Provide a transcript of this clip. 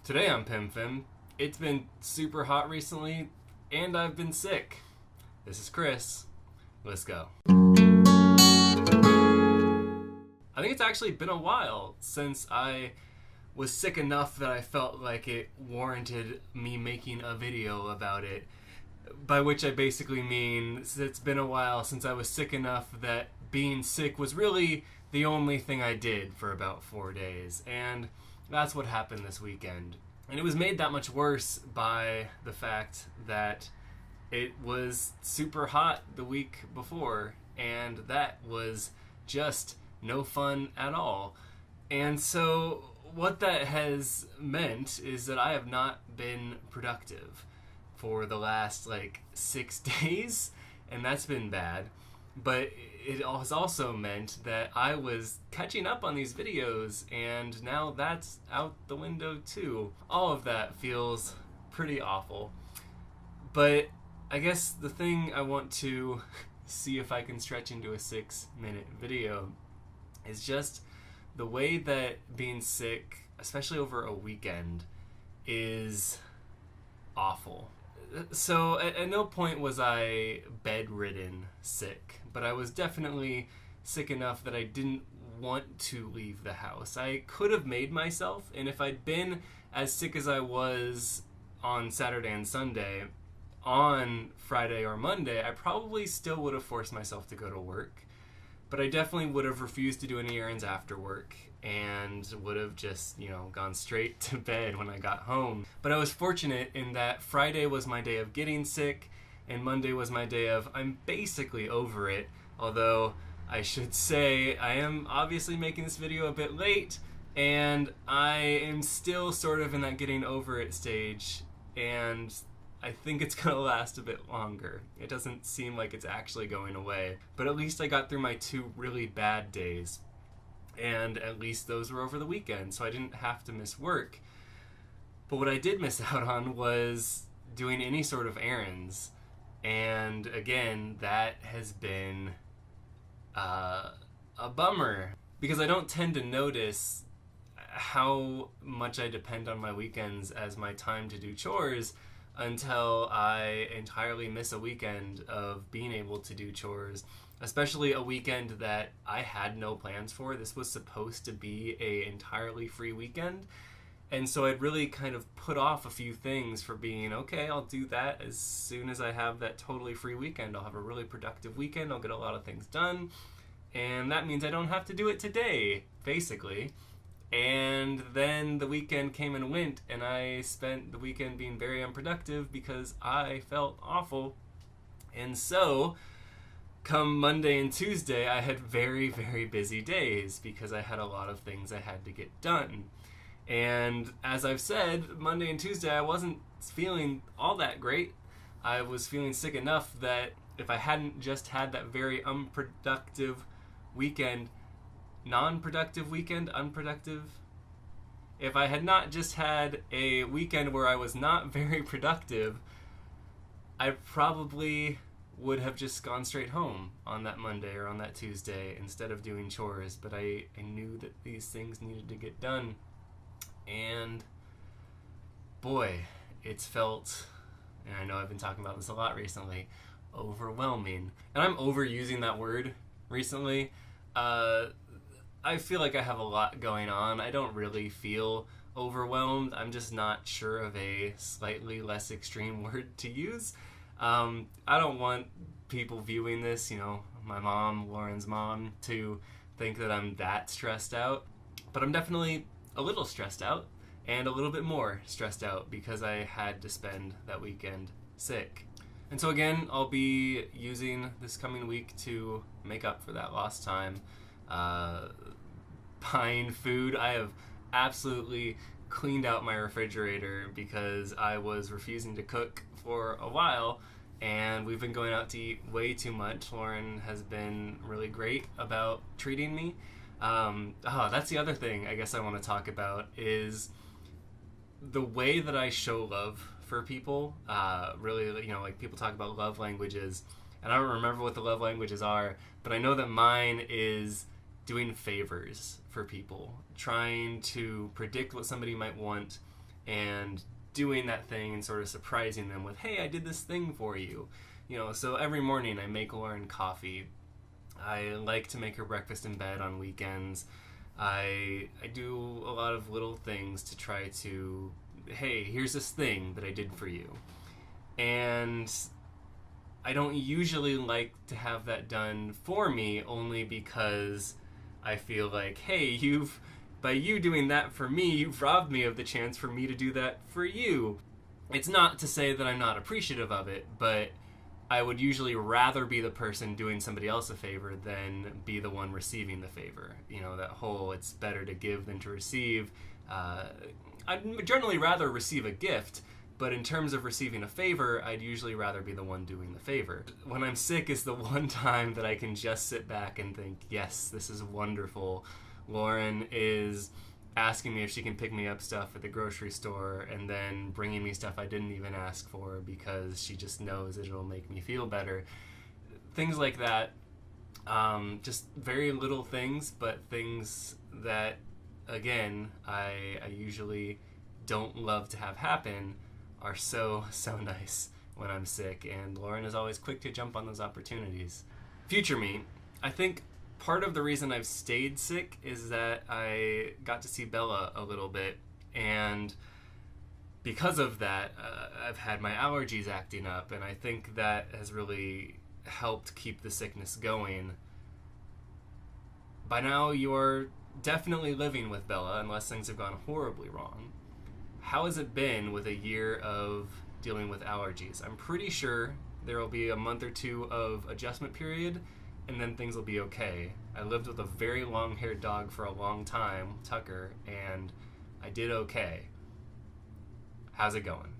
Today on PimFim, it's been super hot recently, and I've been sick. This is Chris. Let's go. I think it's actually been a while since I was sick enough that I felt like it warranted me making a video about it. By which I basically mean it's been a while since I was sick enough that being sick was really the only thing I did for about 4 days. And that's what happened this weekend. And it was made that much worse by the fact that it was super hot the week before, and that was just no fun at all. And so what that has meant is that I have not been productive for the last 6 days, and that's been bad. But it has also meant that I was catching up on these videos, and now that's out the window too. All of that feels pretty awful. But I guess the thing I want to see if I can stretch into a 6-minute video is just the way that being sick, especially over a weekend, is awful. So at no point was I bedridden sick, but I was definitely sick enough that I didn't want to leave the house. I could have made myself, and if I'd been as sick as I was on Saturday and Sunday, on Friday or Monday, I probably still would have forced myself to go to work. But I definitely would have refused to do any errands after work and would have just, gone straight to bed when I got home. But I was fortunate in that Friday was my day of getting sick and Monday was my day of I'm basically over it. Although I should say I am obviously making this video a bit late and I am still sort of in that getting over it stage, and I think it's going to last a bit longer. It doesn't seem like it's actually going away. But at least I got through my 2 really bad days. And at least those were over the weekend, so I didn't have to miss work. But what I did miss out on was doing any sort of errands. And again, that has been a bummer. Because I don't tend to notice how much I depend on my weekends as my time to do chores until I entirely miss a weekend of being able to do chores, especially a weekend that I had no plans for. This was supposed to be an entirely free weekend, and so I'd really kind of put off a few things for being, okay, I'll do that as soon as I have that totally free weekend. I'll have a really productive weekend, I'll get a lot of things done, and that means I don't have to do it today, basically. And then the weekend came and went, and I spent the weekend being very unproductive because I felt awful. And so, come Monday and Tuesday, I had very, very busy days because I had a lot of things I had to get done. And as I've said, Monday and Tuesday I wasn't feeling all that great. I was feeling sick enough that if I hadn't just had that very unproductive weekend, non-productive weekend, unproductive. If I had not just had a weekend where I was not very productive, I probably would have just gone straight home on that Monday or on that Tuesday instead of doing chores. But I knew that these things needed to get done. And boy, it's felt, and I know I've been talking about this a lot recently, overwhelming. And I'm overusing that word recently. I feel like I have a lot going on. I don't really feel overwhelmed. I'm just not sure of a slightly less extreme word to use. I don't want people viewing this, my mom, Lauren's mom, to think that I'm that stressed out. But I'm definitely a little stressed out and a little bit more stressed out because I had to spend that weekend sick. And so again, I'll be using this coming week to make up for that lost time. Buying food. I have absolutely cleaned out my refrigerator because I was refusing to cook for a while, and we've been going out to eat way too much. Lauren has been really great about treating me. That's the other thing I guess I want to talk about is the way that I show love for people. Really, people talk about love languages, and I don't remember what the love languages are, but I know that mine is doing favors for people, trying to predict what somebody might want and doing that thing and sort of surprising them with, hey, I did this thing for you. So every morning I make Lauren coffee. I like to make her breakfast in bed on weekends. I do a lot of little things to try to, hey, here's this thing that I did for you. And I don't usually like to have that done for me, only because I feel like, hey, by you doing that for me, you've robbed me of the chance for me to do that for you. It's not to say that I'm not appreciative of it, but I would usually rather be the person doing somebody else a favor than be the one receiving the favor. That whole it's better to give than to receive. I'd generally rather receive a gift, but in terms of receiving a favor, I'd usually rather be the one doing the favor. When I'm sick is the one time that I can just sit back and think, yes, this is wonderful. Lauren is asking me if she can pick me up stuff at the grocery store and then bringing me stuff I didn't even ask for because she just knows that it'll make me feel better. Things like that. Just very little things, but things that, again, I usually don't love to have happen are so nice when I'm sick, and Lauren is always quick to jump on those opportunities. Future me, I think part of the reason I've stayed sick is that I got to see Bella a little bit, and because of that, I've had my allergies acting up, and I think that has really helped keep the sickness going. By now, you're definitely living with Bella, unless things have gone horribly wrong. How has it been with a year of dealing with allergies? I'm pretty sure there will be a month or two of adjustment period, and then things will be okay. I lived with a very long-haired dog for a long time, Tucker, and I did okay. How's it going?